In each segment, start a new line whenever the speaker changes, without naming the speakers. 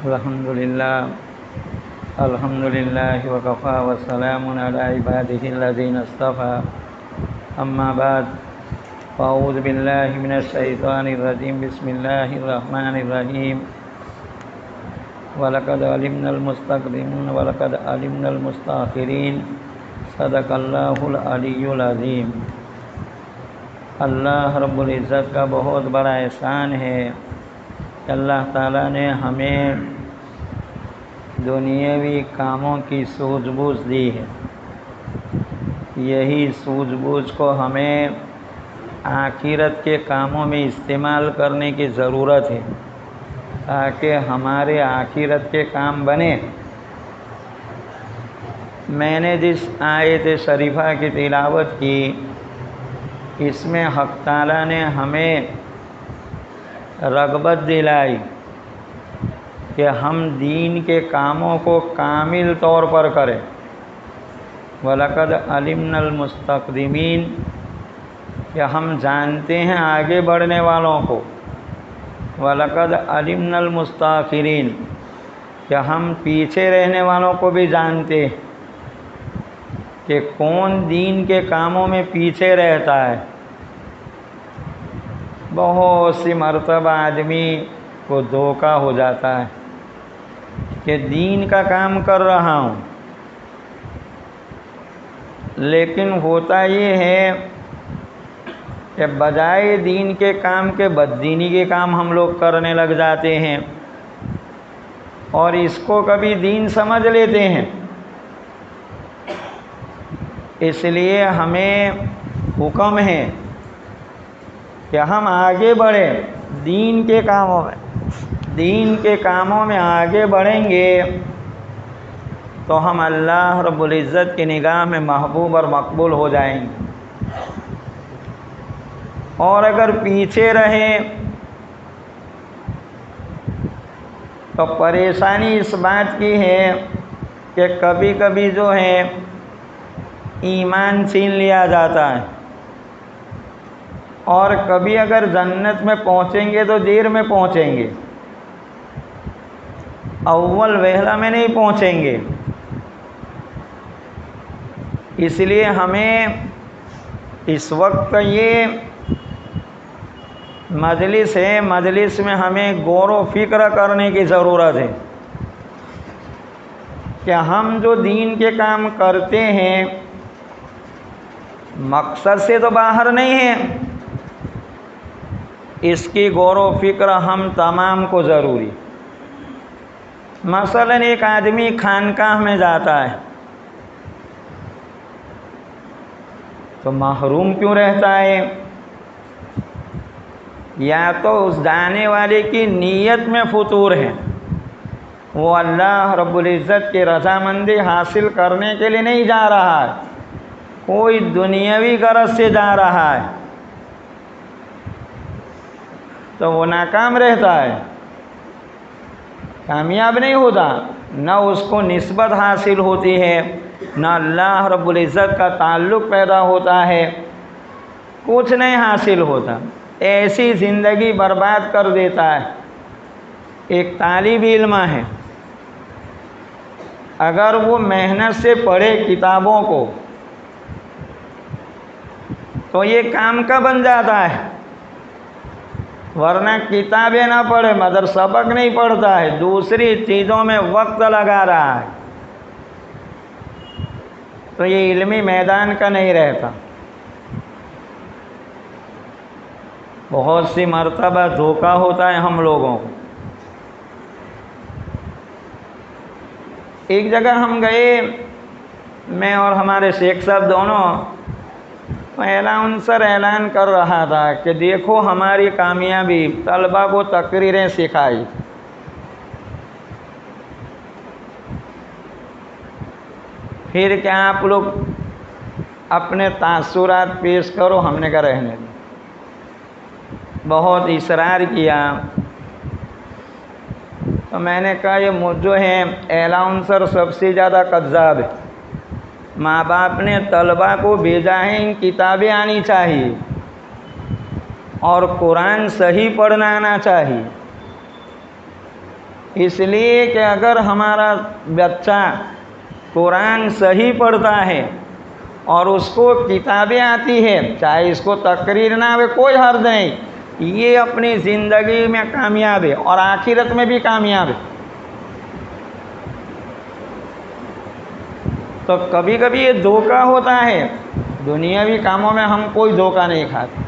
الحمد للہ وکفیٰ وسلام علی عبادہ الذین اصطفیٰ اما بعد فاعوذ باللہ من الشیطان الرجیم بسم اللہ الرحمن الرحیم وَلَقَدْ عَلِمْنَا الْمُسْتَقْدِمِينَ وَلَقَدْ عَلِمْنَا الْمُسْتَأْخِرِينَ صدق اللہ العلی العظیم۔ اللہ رب العزت کا بہت بڑا احسان ہے کہ اللہ تعالیٰ نے ہمیں دنیاوی کاموں کی سوجھ بوجھ دی ہے۔ یہی سوجھ بوجھ کو ہمیں آخرت کے کاموں میں استعمال کرنے کی ضرورت ہے تاکہ ہمارے آخرت کے کام بنے۔ میں نے جس آیت شریفہ کی تلاوت کی، اس میں حق تعالیٰ نے ہمیں رغبت دلائی کہ ہم دین کے کاموں کو کامل طور پر کریں۔ وَلَقَدْ عَلِمْنَا الْمُسْتَقْدِمِينَ کہ ہم جانتے ہیں آگے بڑھنے والوں کو۔ وَلَقَدْ عَلِمْنَا الْمُسْتَأْخِرِينَ کہ ہم پیچھے رہنے والوں کو بھی جانتے ہیں کہ کون دین کے کاموں میں پیچھے رہتا ہے۔ بہت سی مرتبہ آدمی کو دھوکہ ہو جاتا ہے کہ دین کا کام کر رہا ہوں، لیکن ہوتا یہ ہے کہ بجائے دین کے کام کے بددینی کے کام ہم لوگ کرنے لگ جاتے ہیں اور اس کو کبھی دین سمجھ لیتے ہیں۔ اس لیے ہمیں حکم ہے کہ ہم آگے بڑھیں دین کے کاموں میں آگے بڑھیں گے تو ہم اللہ رب العزت کی نگاہ میں محبوب اور مقبول ہو جائیں گے، اور اگر پیچھے رہیں تو پریشانی اس بات کی ہے کہ کبھی کبھی جو ہے ایمان چھین لیا جاتا ہے، اور کبھی اگر جنت میں پہنچیں گے تو دیر میں پہنچیں گے، اول وہلہ میں نہیں پہنچیں گے۔ اس لیے ہمیں اس وقت یہ مجلس ہے، مجلس میں ہمیں غور و فکر کرنے کی ضرورت ہے کہ ہم جو دین کے کام کرتے ہیں مقصد سے تو باہر نہیں ہے، اس کی غور و فکر ہم تمام کو ضروری۔ مثلا ایک آدمی خانقاہ میں جاتا ہے تو محروم کیوں رہتا ہے؟ یا تو اس جانے والے کی نیت میں فطور ہے، وہ اللہ رب العزت کی رضامندی حاصل کرنے کے لیے نہیں جا رہا ہے، کوئی دنیاوی غرض سے جا رہا ہے، تو وہ ناکام رہتا ہے، کامیاب نہیں ہوتا، نہ اس کو نسبت حاصل ہوتی ہے، نہ اللہ رب العزت کا تعلق پیدا ہوتا ہے، کچھ نہیں حاصل ہوتا، ایسی زندگی برباد کر دیتا ہے۔ ایک طالب علم ہے، اگر وہ محنت سے پڑھے کتابوں کو تو یہ کام کا بن جاتا ہے، ورنہ کتابیں نہ پڑھے، مگر سبق نہیں پڑھتا ہے، دوسری چیزوں میں وقت لگا رہا ہے، تو یہ علمی میدان کا نہیں رہتا۔ بہت سی مرتبہ دھوکہ ہوتا ہے ہم لوگوں کو۔ ایک جگہ ہم گئے، میں اور ہمارے شیخ صاحب دونوں، اعلان کر رہا تھا کہ دیکھو ہماری کامیابی، طلبہ کو تقریریں سکھائی، پھر کیا آپ لوگ اپنے تاثرات پیش کرو، ہم نے کہا رہنے دو۔ بہت اصرار کیا تو میں نے کہا یہ جو ہے اعلانسر سب سے زیادہ کذاب ہے، ماں باپ نے طلبہ کو بھیجا ہے، ان کتابیں آنی چاہیے اور قرآن صحیح پڑھنا آنا چاہیے، اس لیے کہ اگر ہمارا بچہ قرآن صحیح پڑھتا ہے اور اس کو کتابیں آتی ہے، چاہے اس کو تقریر نہ آئے کوئی حرج نہیں، یہ اپنی زندگی میں کامیاب ہے اور آخرت میں بھی کامیاب ہے۔ تو کبھی کبھی یہ دھوکہ ہوتا ہے، دنیاوی کاموں میں ہم کوئی دھوکہ نہیں کھاتے۔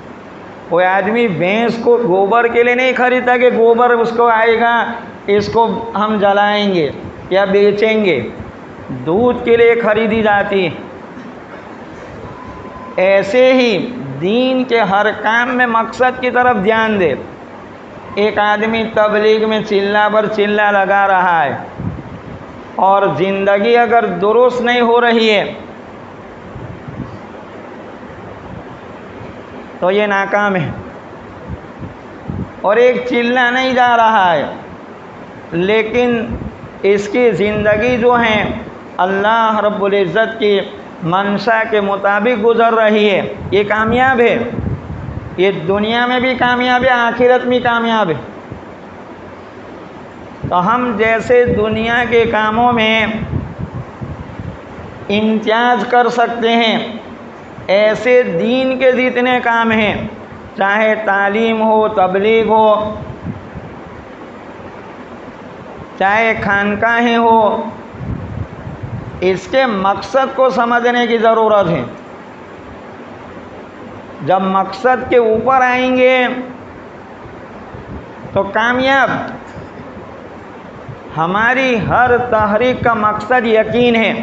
کوئی آدمی بھینس کو گوبر کے لیے نہیں خریدتا کہ گوبر اس کو آئے گا، اس کو ہم جلائیں گے یا بیچیں گے، دودھ کے لیے خریدی جاتی ہے۔ ایسے ہی دین کے ہر کام میں مقصد کی طرف دھیان دے۔ ایک آدمی تبلیغ میں چلہ پر چلہ لگا رہا ہے اور زندگی اگر درست نہیں ہو رہی ہے تو یہ ناکام ہے۔ اور ایک چلہ نہیں جا رہا ہے لیکن اس کی زندگی جو ہے اللہ رب العزت کی منشا کے مطابق گزر رہی ہے، یہ کامیاب ہے، یہ دنیا میں بھی کامیاب ہے، آخرت میں کامیاب ہے۔ تو ہم جیسے دنیا کے کاموں میں امتیاز کر سکتے ہیں، ایسے دین کے جتنے کام ہیں، چاہے تعلیم ہو، تبلیغ ہو، چاہے خانقاہیں ہو، اس کے مقصد کو سمجھنے کی ضرورت ہے۔ جب مقصد کے اوپر آئیں گے تو کامیاب۔ ہماری ہر تحریک کا مقصد یقین ہے،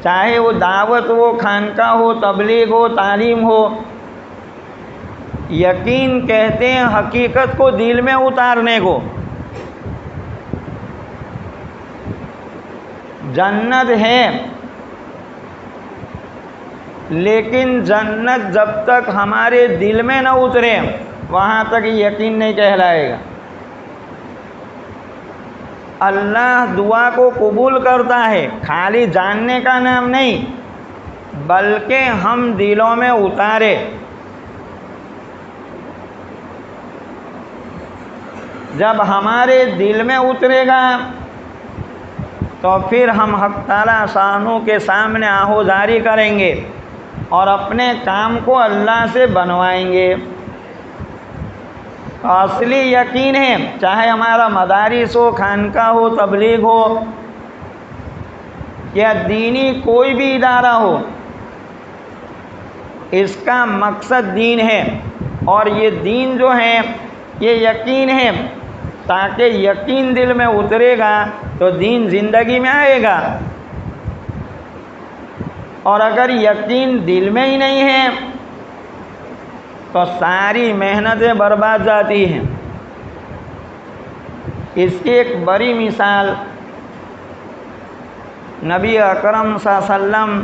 چاہے وہ دعوت ہو، خانقاہ ہو، تبلیغ ہو، تعلیم ہو۔ یقین کہتے ہیں حقیقت کو دل میں اتارنے کو۔ جنت ہے لیکن جنت جب تک ہمارے دل میں نہ اترے وہاں تک یقین نہیں کہلائے گا۔ اللہ دعا کو قبول کرتا ہے، خالی جاننے کا نام نہیں بلکہ ہم دلوں میں اتارے۔ جب ہمارے دل میں اترے گا تو پھر ہم حق تعالیٰ شانوں کے سامنے آہوزاری کریں گے اور اپنے کام کو اللہ سے بنوائیں گے۔ اصلی یقین ہے، چاہے ہمارا مدارس ہو، خانقاہ ہو، تبلیغ ہو یا دینی کوئی بھی ادارہ ہو، اس کا مقصد دین ہے۔ اور یہ دین جو ہے یہ یقین ہے، تاکہ یقین دل میں اترے گا تو دین زندگی میں آئے گا۔ اور اگر یقین دل میں ہی نہیں ہے تو ساری محنتیں برباد جاتی ہیں۔ اس کی ایک بڑی مثال نبی اکرم صلی اللہ علیہ وسلم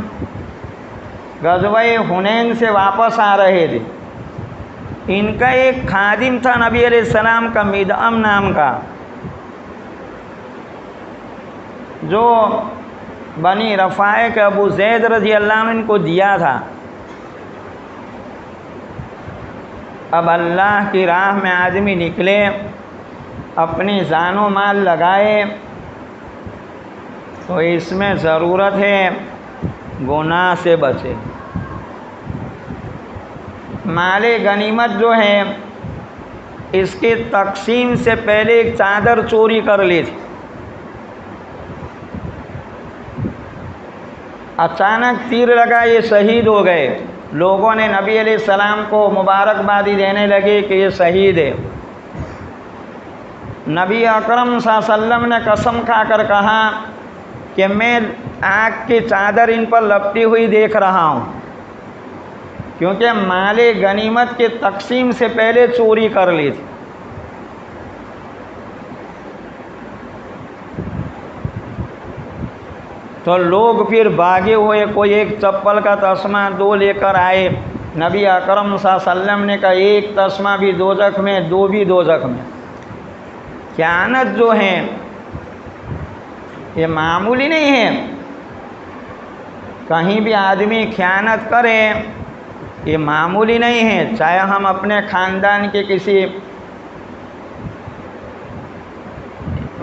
غزوہ حنین سے واپس آ رہے تھے۔ ان کا ایک خادم تھا نبی علیہ السلام کا، مدعم نام کا، جو بنی رفاع کے ابو زید رضی اللہ عنہ کو دیا تھا۔ اب اللہ کی راہ میں آدمی نکلے، اپنی جان و مال لگائے تو اس میں ضرورت ہے گناہ سے بچے۔ مال غنیمت جو ہے اس کی تقسیم سے پہلے ایک چادر چوری کر لی تھی۔ اچانک تیر لگا، یہ شہید ہو گئے۔ لوگوں نے نبی علیہ السلام کو مبارکبادی دینے لگے کہ یہ شہید ہے۔ نبی اکرم صلی اللہ علیہ وسلم نے قسم کھا کر کہا کہ میں آگ کی چادر ان پر لپٹی ہوئی دیکھ رہا ہوں، کیونکہ مال غنیمت کی تقسیم سے پہلے چوری کر لی تھی۔ تو لوگ پھر بھاگے ہوئے، کوئی ایک چپل کا تسمہ دو لے کر آئے۔ نبی اکرم صلی اللہ علیہ وسلم نے کہا ایک تسمہ بھی دوزخ میں، دو بھی دوزخ میں۔ خیانت جو ہے یہ معمولی نہیں ہے، کہیں بھی آدمی خیانت کرے یہ معمولی نہیں ہے، چاہے ہم اپنے خاندان کے کسی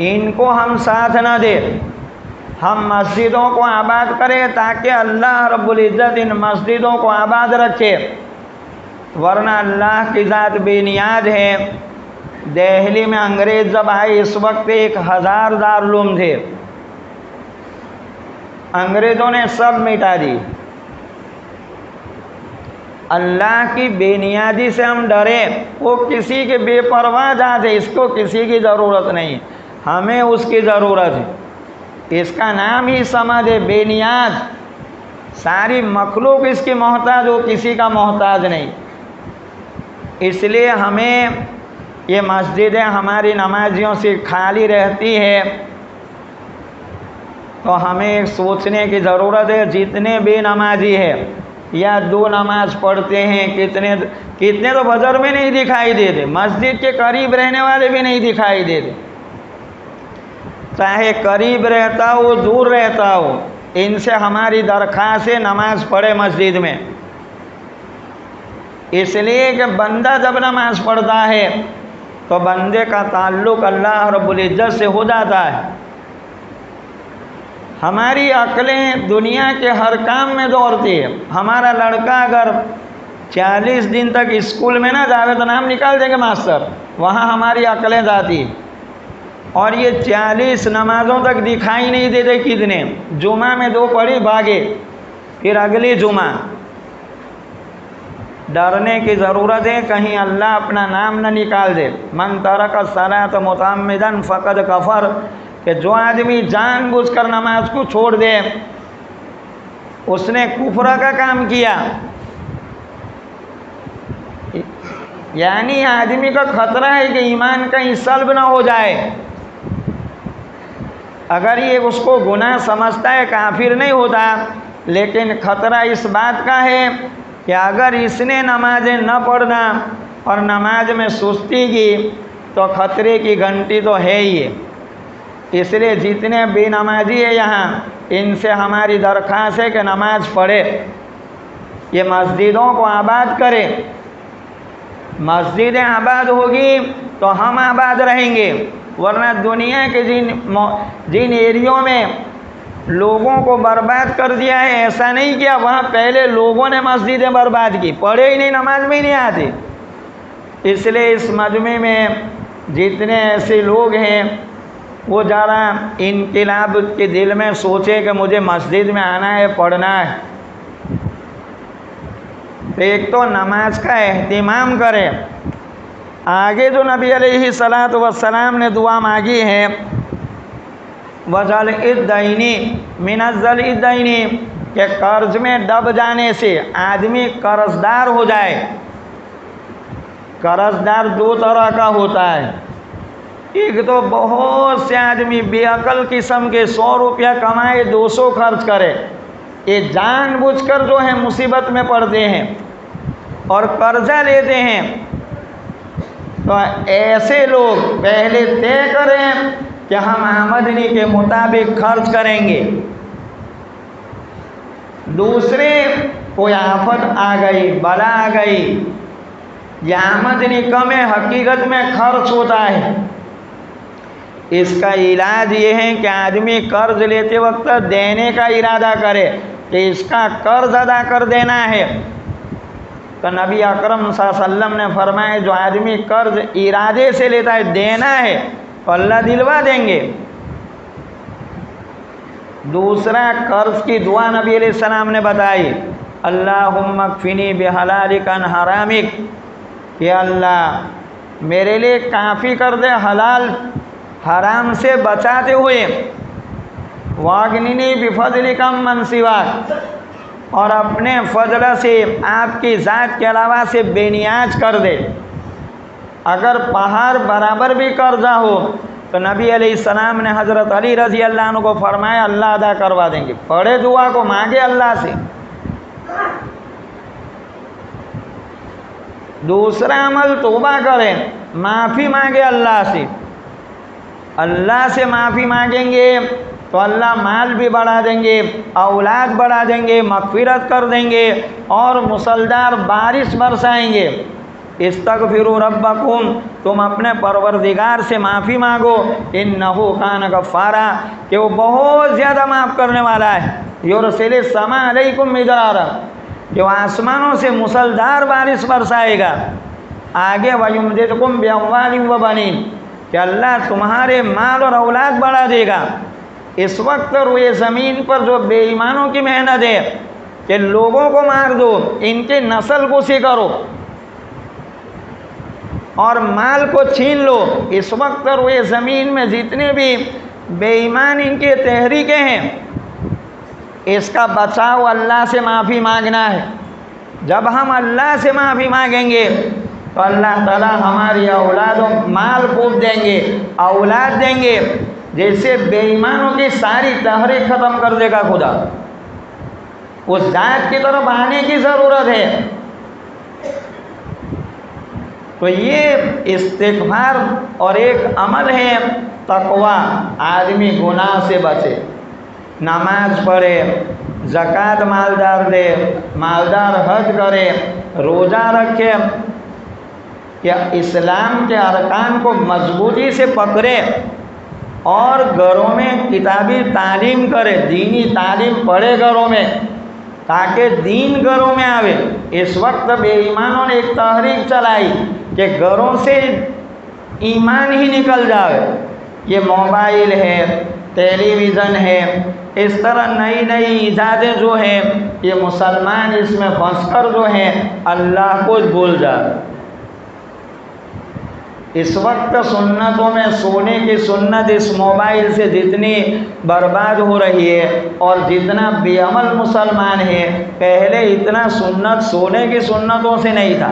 ان کو ہم ساتھ نہ دیں، ہم مسجدوں کو آباد کریں تاکہ اللہ رب العزت ان مسجدوں کو آباد رکھے، ورنہ اللہ کی ذات بے نیاز ہے۔ دہلی میں انگریز جب آئے اس وقت 1000 دارالعلوم تھے، انگریزوں نے سب مٹا دی۔ اللہ کی بے نیازی سے ہم ڈرے، وہ کسی کے بے پرواہ ذات ہے، اس کو کسی کی ضرورت نہیں، ہمیں اس کی ضرورت ہے۔ اس کا نام ہی سمجھ ہے، بے نیاز، ساری مخلوق اس کی محتاج، وہ کسی کا محتاج نہیں۔ اس لیے ہمیں یہ مسجدیں ہماری نمازیوں سے خالی رہتی ہے تو ہمیں سوچنے کی ضرورت ہے، جتنے بے نمازی ہے یا 2 نماز پڑھتے ہیں، کتنے تو بازار میں نہیں دکھائی دیتے، مسجد کے قریب رہنے والے بھی نہیں دکھائی دیتے، چاہے قریب رہتا ہو دور رہتا ہو، ان سے ہماری درخواست ہے نماز پڑھے مسجد میں۔ اس لیے کہ بندہ جب نماز پڑھتا ہے تو بندے کا تعلق اللہ رب العزت سے ہو جاتا ہے۔ ہماری عقلیں دنیا کے ہر کام میں دوڑتی ہے۔ ہمارا لڑکا اگر 40 دن تک اسکول میں نہ جاوے تو نام نکال دیں گے ماسٹر، وہاں ہماری عقلیں جاتی ہیں۔ اور یہ 40 نمازوں تک دکھائی نہیں دیتے کتنے، جمعہ میں 2 پڑھی بھاگے، پھر اگلی جمعہ۔ ڈرنے کی ضرورت ہے کہیں اللہ اپنا نام نہ نکال دے۔ من ترک الصلاۃ متعمدا فقد کفر، کہ جو آدمی جان بوجھ کر نماز کو چھوڑ دے اس نے کفر کا کام کیا۔ یعنی آدمی کا خطرہ ہے کہ ایمان کہیں سلب نہ ہو جائے۔ اگر یہ اس کو گناہ سمجھتا ہے کافر نہیں ہوتا، لیکن خطرہ اس بات کا ہے کہ اگر اس نے نمازیں نہ پڑھنا اور نماز میں سستی کی تو خطرے کی گھنٹی تو ہے ہی ہے۔ اس لیے جتنے بے نمازی ہے یہاں، ان سے ہماری درخواست ہے کہ نماز پڑھے، یہ مسجدوں کو آباد کرے۔ مسجدیں آباد ہوگی تو ہم آباد رہیں گے، ورنہ دنیا کے جن ایریوں میں لوگوں کو برباد کر دیا ہے، ایسا نہیں کیا، وہاں پہلے لوگوں نے مسجدیں برباد کی، پڑھے ہی نہیں، نماز میں ہی نہیں آتے۔ اس لیے اس مجمع میں جتنے ایسے لوگ ہیں وہ ذرا انقلاب کے دل میں سوچے کہ مجھے مسجد میں آنا ہے، پڑھنا ہے، تو ایک تو نماز کا اہتمام کرے۔ آگے جو نبی علیہ الصلاۃ والسلام نے دعا مانگی ہے، وَذَلْ الدَّيْنِ مِنَ الدَّيْنِ، کہ قرض میں ڈب جانے سے آدمی قرض دار ہو جائے۔ قرض دار 2 طرح کا ہوتا ہے، ایک تو بہت سے آدمی بے عقل قسم کے 100 روپیہ کمائے 200 خرچ کرے، یہ جان بوجھ کر جو ہے مصیبت میں پڑتے ہیں اور قرضہ لیتے ہیں۔ تو ایسے لوگ پہلے طے کریں کہ ہم آمدنی کے مطابق خرچ کریں گے۔ دوسرے، کوئی آفت آ گئی، بلا آ گئی، یا آمدنی کم ہے، حقیقت میں خرچ ہوتا ہے، اس کا علاج یہ ہے کہ آدمی قرض لیتے وقت دینے کا ارادہ کرے کہ اس کا قرض ادا کر دینا ہے۔ تو نبی اکرم صلی اللہ علیہ وسلم نے فرمایا جو آدمی قرض ارادے سے لیتا ہے دینا ہے تو اللہ دلوا دیں گے۔ دوسرا، قرض کی دعا نبی علیہ السلام نے بتائی، اللہم اکفنی بحلالک عن حرامک، کہ اللہ میرے لیے کافی کر دے حلال حرام سے بچاتے ہوئے، واغننی بفضلک عمن سواک، اور اپنے فضل سے آپ کی ذات کے علاوہ سے بے نیاز کر دے۔ اگر پہاڑ برابر بھی قرضہ ہو تو نبی علیہ السلام نے حضرت علی رضی اللہ عنہ کو فرمایا اللہ ادا کروا دیں گے۔ پڑھے دعا کو، مانگے اللہ سے۔ دوسرا عمل توبہ کریں، معافی مانگے اللہ سے۔ اللہ سے معافی مانگیں گے تو اللہ مال بھی بڑھا دیں گے، اولاد بڑھا دیں گے، مغفرت کر دیں گے اور مسلسل بارش برسائیں گے۔ استغفروا ربکم، تم اپنے پروردگار سے معافی مانگو، انہ کان غفارا، کہ وہ بہت زیادہ معاف کرنے والا ہے، یرسل السماء علیکم مدرارا، جو آسمانوں سے مسلدھار بارش برسائے گا، آگے وَيُمْدِدْكُمْ بِأَمْوَالٍ وَبَنِينَ، کہ اللہ تمہارے مال اور اولاد بڑھا دے گا۔ اس وقت روئے زمین پر جو بے ایمانوں کی محنت ہے کہ لوگوں کو مار دو، ان کی نسل کشی کرو اور مال کو چھین لو، اس وقت روئے زمین میں جتنے بھی بے ایمان ان کی تحریکیں ہیں، اس کا بچاؤ اللہ سے معافی مانگنا ہے۔ جب ہم اللہ سے معافی مانگیں گے تو اللہ تعالیٰ ہماری اولاد و مال خوب دیں گے، اولاد دیں گے، جیسے بے ایمانوں کی ساری تحریک ختم کر دے گا خدا۔ اس ذات کی طرف آنے کی ضرورت ہے۔ تو یہ استغفار اور ایک عمل ہے تقویٰ، آدمی گناہ سے بچے، نماز پڑھے، زکوٰۃ مالدار دے، مالدار حج کرے، روزہ رکھے، کہ اسلام کے ارکان کو مضبوطی سے پکڑے اور گھروں میں کتابی تعلیم کرے، دینی تعلیم پڑھے گھروں میں، تاکہ دین گھروں میں آوے۔ اس وقت بے ایمانوں نے ایک تحریک چلائی کہ گھروں سے ایمان ہی نکل جائے، یہ موبائل ہے، ٹیلی ویژن ہے، اس طرح نئی نئی ایجادیں جو ہیں، یہ مسلمان اس میں پھنس کر جو ہیں اللہ کو بھول جائے۔ اس وقت سنتوں میں سونے کی سنت اس موبائل سے جتنی برباد ہو رہی ہے اور جتنا بے عمل مسلمان ہے، پہلے اتنا سنت سونے کی سنتوں سے نہیں تھا،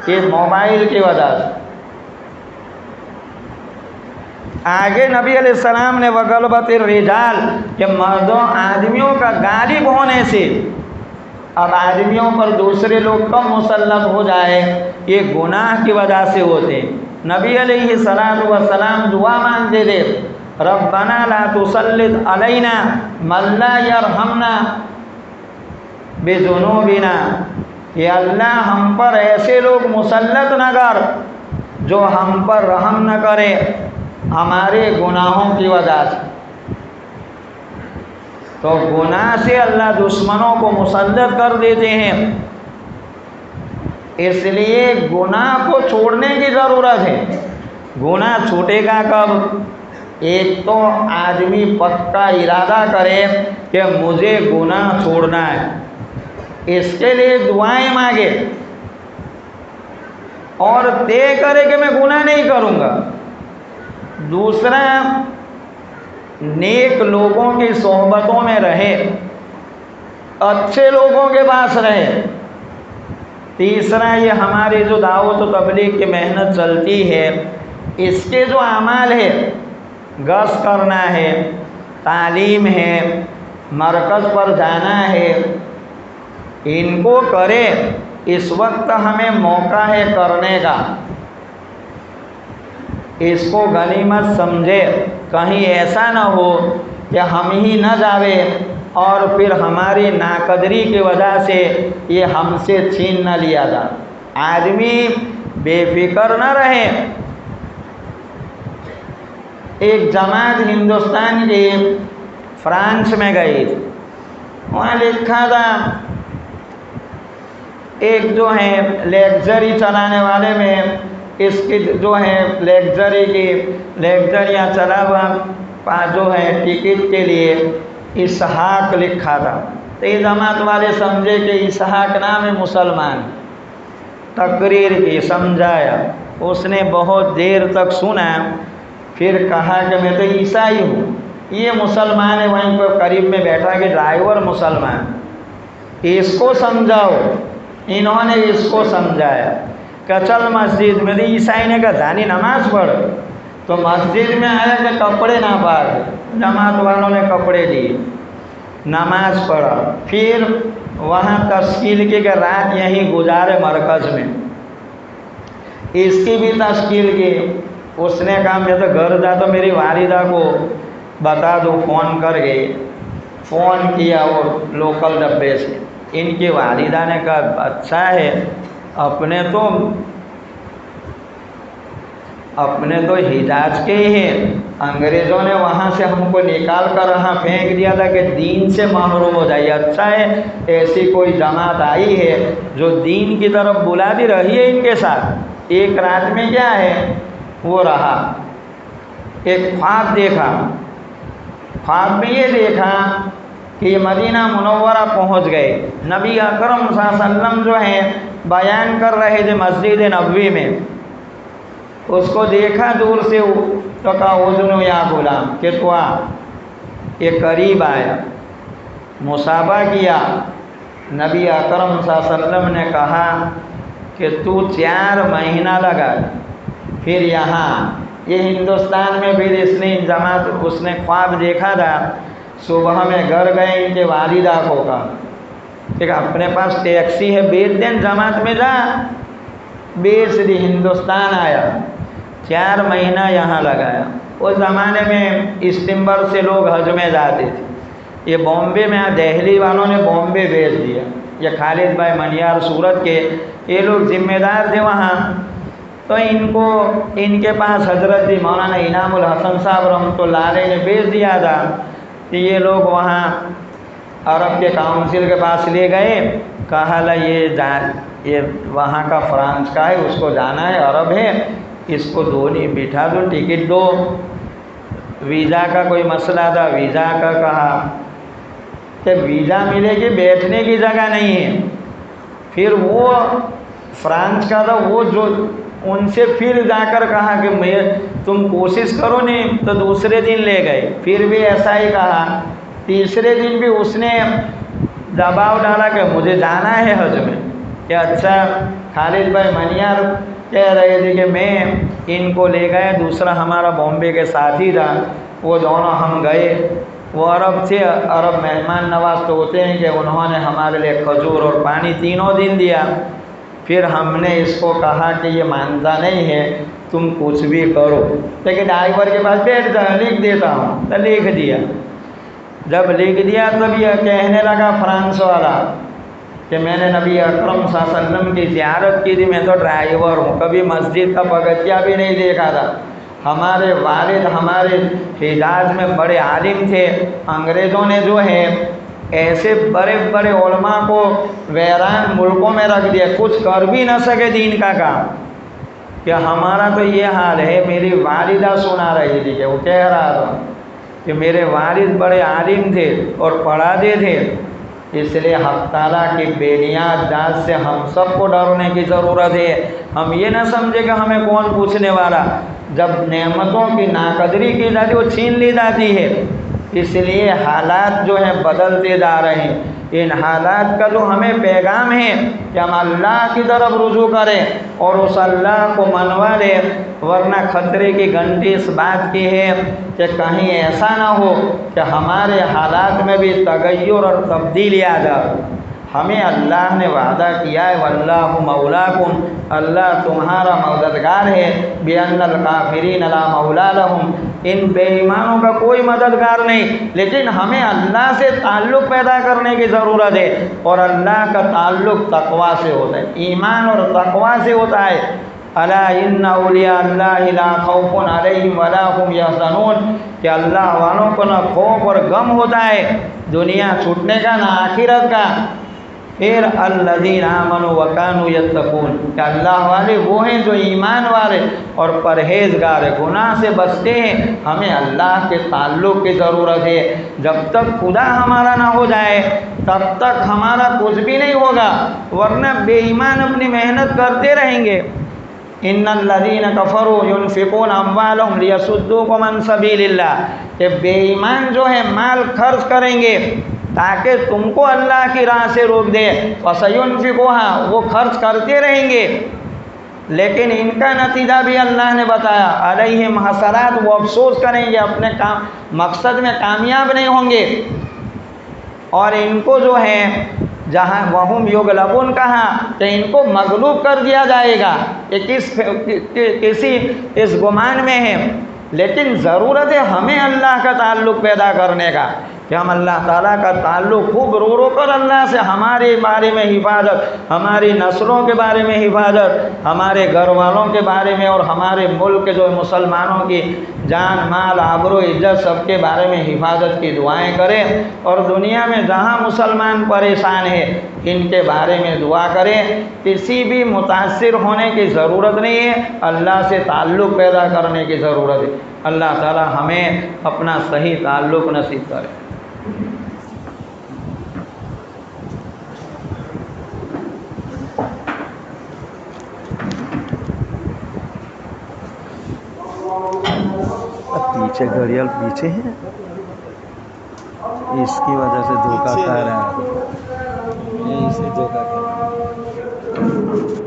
یہ موبائل کی وجہ سے۔ آگے نبی علیہ السلام نے وغلبۃ الرجال، کہ مردوں آدمیوں کا غالب ہونے سے اب آدمیوں پر دوسرے لوگ کم مسلط ہو جائے، یہ گناہ کی وجہ سے ہوتے۔ نبی علیہ السلام دعا مانگتے تھے، ربنا لا تسلط علینا من لا یرحمنا بذنوبنا، کہ اللہ ہم پر ایسے لوگ مسلط نہ کر جو ہم پر رحم نہ کرے ہمارے گناہوں کی وجہ سے۔ تو گناہ سے اللہ دشمنوں کو مسلط کر دیتے ہیں، اس لیے گناہ کو چھوڑنے کی ضرورت ہے۔ گناہ چھوٹے گا کب؟ ایک تو آدمی پکا ارادہ کرے کہ مجھے گناہ چھوڑنا ہے، اس کے لیے دعائیں مانگے اور طے کرے کہ میں گناہ نہیں کروں گا۔ دوسرا، نیک لوگوں کی صحبتوں میں رہے، اچھے لوگوں کے پاس رہے۔ تیسرا، یہ ہماری جو دعوت و تبلیغ کی محنت چلتی ہے، اس کے جو اعمال ہے، گشت کرنا ہے، تعلیم ہے، مرکز پر جانا ہے، ان کو کرے۔ اس وقت ہمیں موقع ہے کرنے کا، اس کو غنیمت سمجھے، کہیں ایسا نہ ہو کہ ہم ہی نہ جاوے اور پھر ہماری ناقدری کی وجہ سے یہ ہم سے چھین نہ لیا جائے۔ آدمی بے فکر نہ رہے۔ ایک جماعت ہندوستان کی فرانس میں گئی، وہاں لکھا تھا ایک جو ہے لیکچری چلانے والے میں اس کی جو ہے لیکچریاں چلا ہوا جو ہے ٹکٹ کے لیے اسحاق لکھا تھا، تو یہ جماعت والے سمجھے کہ اسحاق نام ہے مسلمان، تقریر کی، سمجھایا، اس نے بہت دیر تک سنا، پھر کہا کہ میں تو عیسائی ہوں، یہ مسلمان ہے، وہیں پر قریب میں بیٹھا کہ ڈرائیور مسلمان، اس کو سمجھاؤ۔ انہوں نے اس کو سمجھایا کہ چل مسجد میں، عیسائی نے کہا جانی نماز پڑھ، تو مسجد میں آیا کہ کپڑے نہ پاڑ، جماعت والوں نے کپڑے دیے، نماز پڑھا، پھر وہاں تشکیل کی کہ رات یہیں گزارے مرکز میں، اس کی بھی تشکیل کی۔ اس نے کہا میں تو گھر جا تو میری والدہ کو بتا دو، فون کر گئی، فون کیا وہ لوکل ڈبے سے، ان کی والدہ نے کہا اچھا ہے، اپنے تو اپنے تو حجاز کے ہی ہیں، انگریزوں نے وہاں سے ہم کو نکال کر وہاں پھینک دیا تھا کہ دین سے محروم ہو جائے۔ اچھا ہے ایسی کوئی جماعت آئی ہے جو دین کی طرف بلاتی رہی ہے ان کے ساتھ۔ ایک رات میں کیا ہے وہ رہا، ایک خواب دیکھا، خواب میں یہ دیکھا کہ یہ مدینہ منورہ پہنچ گئے، نبی اکرم صلی اللہ علیہ وسلم جو ہیں بیان کر رہے تھے مسجد نبوی میں، اس کو دیکھا دور سے تو کہا اذن یا غلام کہ تو آ، یہ قریب آیا، مصافحہ کیا۔ نبی اکرم صلی اللہ علیہ وسلم نے کہا کہ تو 4 مہینہ لگا، پھر یہاں یہ ہندوستان میں پھر اس نے جماعت اس نے خواب دیکھا تھا، صبح میں گھر گئے ان کے والدہ کو کہا کہ اپنے پاس ٹیکسی ہے بیچ دیں جماعت میں جا، بیچ دی، ہندوستان آیا، 4 مہینہ یہاں لگایا۔ اس زمانے میں استمبر سے لوگ حج میں جاتے تھے، یہ بامبے میں دہلی والوں نے بامبے بھیج دیا، یہ خالد بھائی منیار سورت کے یہ لوگ ذمہ دار تھے وہاں، تو ان کو ان کے پاس حضرت جی مولانا انعام الحسن صاحب رحمۃ اللہ علیہ نے بھیج دیا تھا کہ یہ لوگ وہاں عرب کے کاؤنسل کے پاس لے گئے، کہا لا یہ وہاں کا فرانس کا ہے، اس کو جانا ہے، عرب ہے، اس کو دو نہیں بٹھا دو، ٹکٹ دو۔ ویزا کا کوئی مسئلہ تھا، ویزا کا کہا کہ ویزا ملے گی، بیٹھنے کی جگہ نہیں ہے۔ پھر وہ فرانس کا تھا، وہ جو ان سے پھر جا کر کہا کہ تم کوشش کرو، نہیں تو دوسرے دن لے گئے، پھر بھی ایسا ہی کہا، تیسرے دن بھی اس نے دباؤ ڈالا کہ مجھے جانا ہے حج میں۔ کہ اچھا، خالد بھائی منیار کہہ رہے تھے کہ میں ان کو لے گئے، دوسرا ہمارا بامبے کے ساتھی تھا، وہ دونوں ہم گئے، وہ عرب تھے، عرب مہمان نواز تو ہوتے ہیں کہ انہوں نے ہمارے لیے کھجور اور پانی تینوں دن دیا۔ پھر ہم نے اس کو کہا کہ یہ مانتا نہیں ہے، تم کچھ بھی کرو، لیکن ڈرائیور کے پاس بیٹھ جا، لکھ دیتا ہوں، تو لکھ دیا۔ جب لکھ دیا تب یہ کہنے لگا فرانس والا کہ میں نے نبی اکرم صلی اللہ علیہ وسلم کی زیارت کی تھی، میں تو ڈرائیور ہوں، کبھی مسجد کا پگتیا بھی نہیں دیکھا تھا۔ ہمارے والد ہمارے حجاز میں بڑے عالم تھے، انگریزوں نے جو ہے ایسے بڑے بڑے علماء کو ویران ملکوں میں رکھ دیا، کچھ کر بھی نہ سکے دین کا کام، کہ ہمارا تو یہ حال ہے۔ میری والدہ سنا رہی تھی کہ وہ کہہ رہا تھا کہ میرے والد بڑے عالم تھے اور پڑھاتے تھے، اس لیے حق تعالیٰ کی بے نیاز ذات سے ہم سب کو ڈرنے کی ضرورت ہے۔ ہم یہ نہ سمجھے کہ ہمیں کون پوچھنے والا، جب نعمتوں کی ناقدری کی جاتی ہے وہ چھین لی جاتی ہے، اس لیے حالات جو ہیں بدلتے جا رہے ہیں۔ ان حالات کا جو ہمیں پیغام ہے کہ ہم اللہ کی طرف رجوع کریں اور اس اللہ کو منوا لیں، ورنہ خطرے کی گھنٹی اس بات کی ہے کہ کہیں ایسا نہ ہو کہ ہمارے حالات میں بھی تغیر اور تبدیلی آ جائے۔ ہمیں اللہ نے وعدہ کیا ہے واللہ مولاکم، اللہ تمہارا مددگار ہے، بِأَنَّ الْكَافِرِينَ لَا مَوْلَىٰ لَهُمْ، ان بے ایمانوں کا کوئی مددگار نہیں۔ لیکن ہمیں اللہ سے تعلق پیدا کرنے کی ضرورت ہے، اور اللہ کا تعلق تقویٰ سے ہوتا ہے، ایمان اور تقویٰ سے ہوتا ہے۔ الا ان اولیاء اللہ لا خوف علیہم ولا هم یحزنون، کہ اللہ والوں کو نہ خوف اور غم ہوتا ہے دنیا چھوٹنے کا نہ آخرت کا۔ پھر الذین آمنوا وکانوا یتقون، کہ اللہ والے وہ ہیں جو ایمان والے اور پرہیزگار ہیں، گناہ سے بچتے ہیں۔ ہمیں اللہ کے تعلق کی ضرورت ہے، جب تک خدا ہمارا نہ ہو جائے تب تک ہمارا کچھ بھی نہیں ہوگا، ورنہ بے ایمان اپنی محنت کرتے رہیں گے۔ ان الذین کفروا ينفقون اموالهم لیصدوکم عن سبیل اللہ، کہ بے ایمان جو ہے مال خرچ کریں گے تاکہ تم کو اللہ کی راہ سے روک دے، فَسَيُنْفِقُوهَا، وہ خرچ کرتے رہیں گے، لیکن ان کا نتیجہ بھی اللہ نے بتایا، علیہم حسرات، وہ افسوس کریں گے، اپنے مقصد میں کامیاب نہیں ہوں گے، اور ان کو جو ہے جہاں وہم یغلبون کہا کہ ان کو مغلوب کر دیا جائے گا، یہ کسی اس گمان میں ہے۔ لیکن ضرورت ہے ہمیں اللہ کا تعلق پیدا کرنے کا، کہ ہم اللہ تعالیٰ کا تعلق خوب رو رو کر اللہ سے ہمارے بارے میں حفاظت، ہماری نسلوں کے بارے میں حفاظت، ہمارے گھر والوں کے بارے میں اور ہمارے ملک جو مسلمانوں کی جان مال آبرو عزت سب کے بارے میں حفاظت کی دعائیں کریں، اور دنیا میں جہاں مسلمان پریشان ہیں ان کے بارے میں دعا کریں۔ کسی بھی متاثر ہونے کی ضرورت نہیں ہے، اللہ سے تعلق پیدا کرنے کی ضرورت ہے۔ اللہ تعالیٰ ہمیں اپنا صحیح تعلق نصیب کرے۔
پیچھے گھڑیال پیچھے ہے، اس کی وجہ سے دھوکہ کھا رہا ہے، یہیں سے دھوکہ کھا رہا ہے۔